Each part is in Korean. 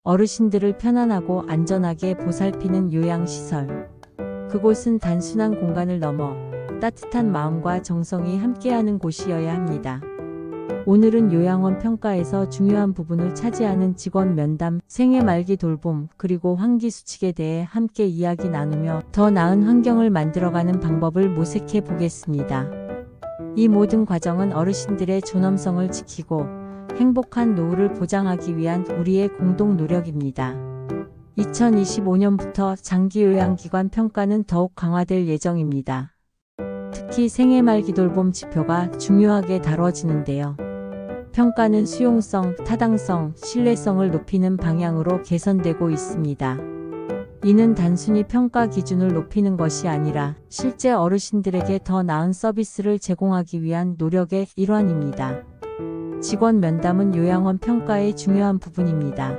어르신들을 편안하고 안전하게 보살피는 요양시설. 그곳은 단순한 공간을 넘어 따뜻한 마음과 정성이 함께하는 곳이어야 합니다. 오늘은 요양원 평가에서 중요한 부분을 차지하는 직원 면담, 생애 말기 돌봄, 그리고 환기 수칙에 대해 함께 이야기 나누며 더 나은 환경을 만들어가는 방법을 모색해 보겠습니다. 이 모든 과정은 어르신들의 존엄성을 지키고 행복한 노후를 보장하기 위한 우리의 공동 노력입니다. 2025년부터 장기요양기관 평가는 더욱 강화될 예정입니다. 특히 생애 말기 돌봄 지표가 중요하게 다뤄지는데요. 평가는 수용성, 타당성, 신뢰성을 높이는 방향으로 개선되고 있습니다. 이는 단순히 평가 기준을 높이는 것이 아니라 실제 어르신들에게 더 나은 서비스를 제공하기 위한 노력의 일환입니다. 직원 면담은 요양원 평가의 중요한 부분입니다.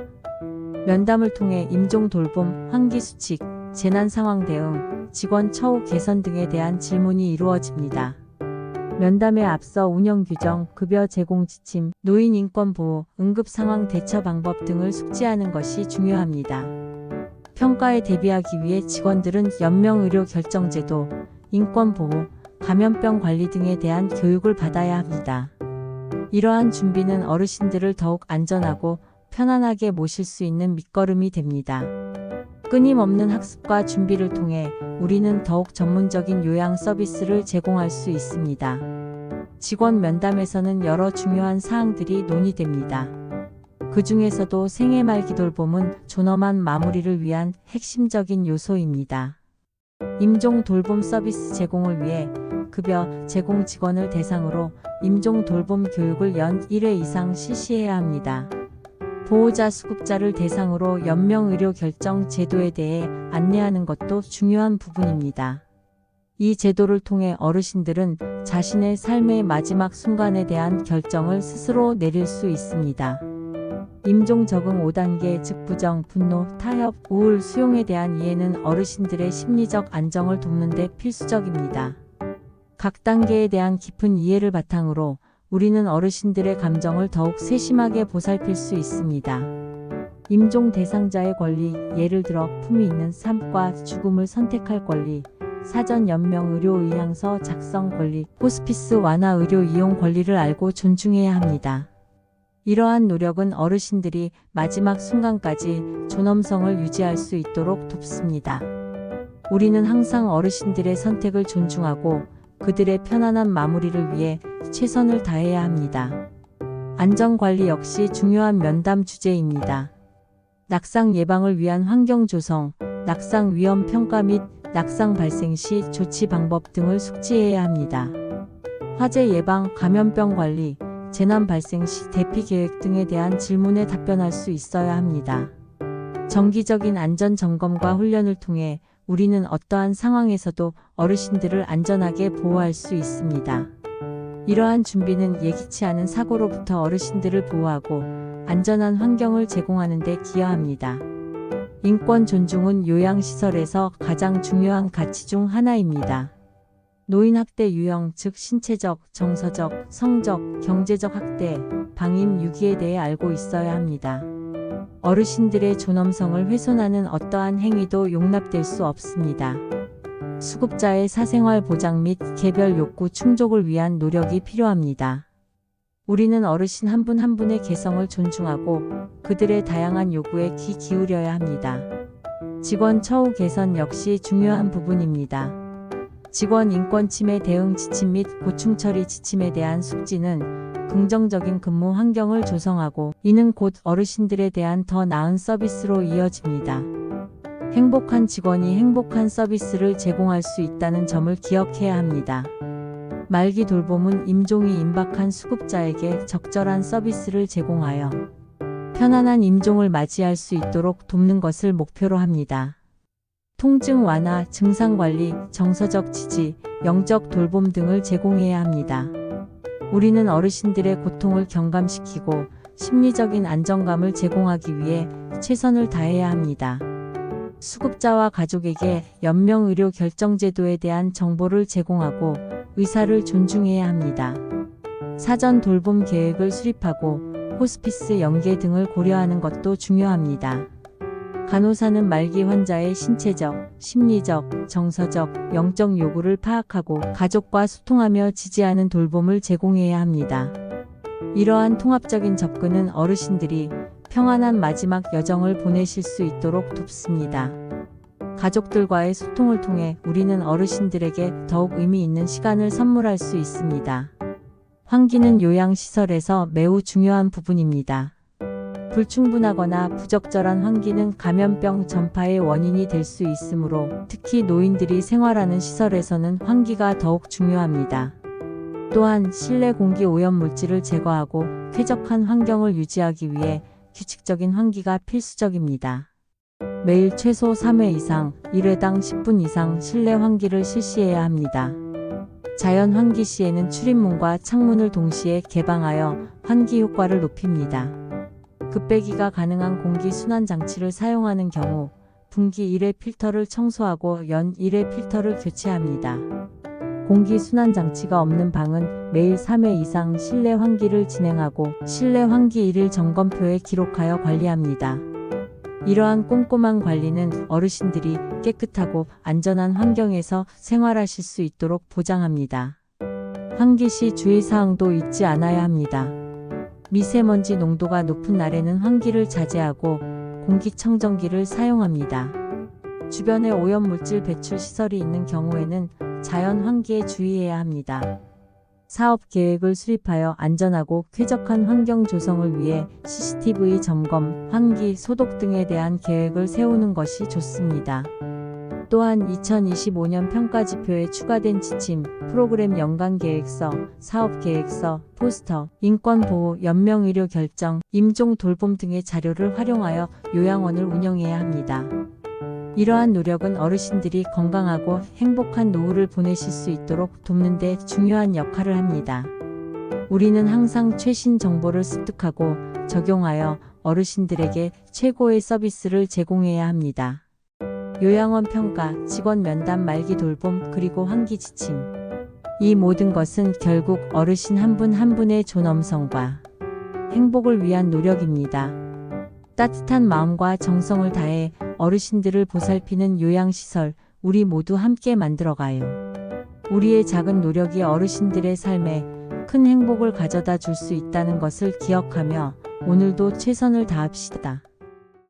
면담을 통해 임종 돌봄, 환기 수칙, 재난 상황 대응, 직원 처우 개선 등에 대한 질문이 이루어집니다. 면담에 앞서 운영 규정, 급여 제공 지침, 노인 인권 보호, 응급 상황 대처 방법 등을 숙지하는 것이 중요합니다. 평가에 대비하기 위해 직원들은 연명 의료 결정 제도, 인권 보호, 감염병 관리 등에 대한 교육을 받아야 합니다. 이러한 준비는 어르신들을 더욱 안전하고 편안하게 모실 수 있는 밑거름이 됩니다. 끊임없는 학습과 준비를 통해 우리는 더욱 전문적인 요양 서비스를 제공할 수 있습니다. 직원 면담에서는 여러 중요한 사항들이 논의됩니다. 그 중에서도 생애 말기 돌봄은 존엄한 마무리를 위한 핵심적인 요소입니다. 임종 돌봄 서비스 제공을 위해 급여 제공 직원을 대상으로 임종 돌봄 교육을 연 1회 이상 실시해야 합니다. 보호자 수급자를 대상으로 연명 의료 결정 제도에 대해 안내하는 것도 중요한 부분입니다. 이 제도를 통해 어르신들은 자신의 삶의 마지막 순간에 대한 결정을 스스로 내릴 수 있습니다. 임종 적응 5단계 즉 부정, 분노, 타협, 우울, 수용에 대한 이해는 어르신들의 심리적 안정을 돕는 데 필수적입니다. 각 단계에 대한 깊은 이해를 바탕으로 우리는 어르신들의 감정을 더욱 세심하게 보살필 수 있습니다. 임종 대상자의 권리, 예를 들어 품위 있는 삶과 죽음을 선택할 권리, 사전 연명 의료 의향서 작성 권리, 호스피스 완화 의료 이용 권리를 알고 존중해야 합니다. 이러한 노력은 어르신들이 마지막 순간까지 존엄성을 유지할 수 있도록 돕습니다. 우리는 항상 어르신들의 선택을 존중하고 그들의 편안한 마무리를 위해 최선을 다해야 합니다. 안전관리 역시 중요한 면담 주제입니다. 낙상 예방을 위한 환경 조성, 낙상 위험 평가 및 낙상 발생 시 조치 방법 등을 숙지해야 합니다. 화재 예방, 감염병 관리, 재난 발생 시 대피 계획 등에 대한 질문에 답변할 수 있어야 합니다. 정기적인 안전 점검과 훈련을 통해 우리는 어떠한 상황에서도 어르신들을 안전하게 보호할 수 있습니다. 이러한 준비는 예기치 않은 사고로부터 어르신들을 보호하고 안전한 환경을 제공하는 데 기여합니다. 인권 존중은 요양시설에서 가장 중요한 가치 중 하나입니다. 노인 학대 유형 즉 신체적, 정서적, 성적, 경제적 학대, 방임, 유기에 대해 알고 있어야 합니다. 어르신들의 존엄성을 훼손하는 어떠한 행위도 용납될 수 없습니다. 수급자의 사생활 보장 및 개별 욕구 충족을 위한 노력이 필요합니다. 우리는 어르신 한 분 한 분의 개성을 존중하고 그들의 다양한 요구에 귀 기울여야 합니다. 직원 처우 개선 역시 중요한 부분입니다. 직원 인권 침해 대응 지침 및 고충 처리 지침에 대한 숙지는 긍정적인 근무 환경을 조성하고 이는 곧 어르신들에 대한 더 나은 서비스로 이어집니다. 행복한 직원이 행복한 서비스를 제공할 수 있다는 점을 기억해야 합니다. 말기 돌봄은 임종이 임박한 수급자에게 적절한 서비스를 제공하여 편안한 임종을 맞이할 수 있도록 돕는 것을 목표로 합니다. 통증 완화, 증상 관리, 정서적 지지, 영적 돌봄 등을 제공해야 합니다. 우리는 어르신들의 고통을 경감시키고 심리적인 안정감을 제공하기 위해 최선을 다해야 합니다. 수급자와 가족에게 연명 의료 결정 제도에 대한 정보를 제공하고 의사를 존중해야 합니다. 사전 돌봄 계획을 수립하고 호스피스 연계 등을 고려하는 것도 중요합니다. 간호사는 말기 환자의 신체적, 심리적, 정서적, 영적 요구를 파악하고 가족과 소통하며 지지하는 돌봄을 제공해야 합니다. 이러한 통합적인 접근은 어르신들이 평안한 마지막 여정을 보내실 수 있도록 돕습니다. 가족들과의 소통을 통해 우리는 어르신들에게 더욱 의미 있는 시간을 선물할 수 있습니다. 환기는 요양시설에서 매우 중요한 부분입니다. 불충분하거나 부적절한 환기는 감염병 전파의 원인이 될 수 있으므로 특히 노인들이 생활하는 시설에서는 환기가 더욱 중요합니다. 또한 실내 공기 오염 물질을 제거하고 쾌적한 환경을 유지하기 위해 규칙적인 환기가 필수적입니다. 매일 최소 3회 이상, 1회당 10분 이상 실내 환기를 실시해야 합니다. 자연 환기 시에는 출입문과 창문을 동시에 개방하여 환기 효과를 높입니다. 급배기가 가능한 공기 순환 장치를 사용하는 경우 분기 1회 필터를 청소하고 연 1회 필터를 교체합니다. 공기 순환 장치가 없는 방은 매일 3회 이상 실내 환기를 진행하고 실내 환기 1일 점검표에 기록하여 관리합니다. 이러한 꼼꼼한 관리는 어르신들이 깨끗하고 안전한 환경에서 생활하실 수 있도록 보장합니다. 환기 시 주의사항도 잊지 않아야 합니다. 미세먼지 농도가 높은 날에는 환기를 자제하고 공기청정기를 사용합니다. 주변에 오염물질 배출 시설이 있는 경우에는 자연 환기에 주의해야 합니다. 사업 계획을 수립하여 안전하고 쾌적한 환경 조성을 위해 CCTV 점검, 환기, 소독 등에 대한 계획을 세우는 것이 좋습니다. 또한 2025년 평가지표에 추가된 지침, 프로그램 연간계획서, 사업계획서, 포스터, 인권보호, 연명의료 결정, 임종 돌봄 등의 자료를 활용하여 요양원을 운영해야 합니다. 이러한 노력은 어르신들이 건강하고 행복한 노후를 보내실 수 있도록 돕는 데 중요한 역할을 합니다. 우리는 항상 최신 정보를 습득하고 적용하여 어르신들에게 최고의 서비스를 제공해야 합니다. 요양원 평가, 직원 면담, 말기 돌봄, 그리고 환기 지침. 이 모든 것은 결국 어르신 한 분 한 분의 존엄성과 행복을 위한 노력입니다. 따뜻한 마음과 정성을 다해 어르신들을 보살피는 요양시설, 우리 모두 함께 만들어가요. 우리의 작은 노력이 어르신들의 삶에 큰 행복을 가져다 줄 수 있다는 것을 기억하며 오늘도 최선을 다합시다.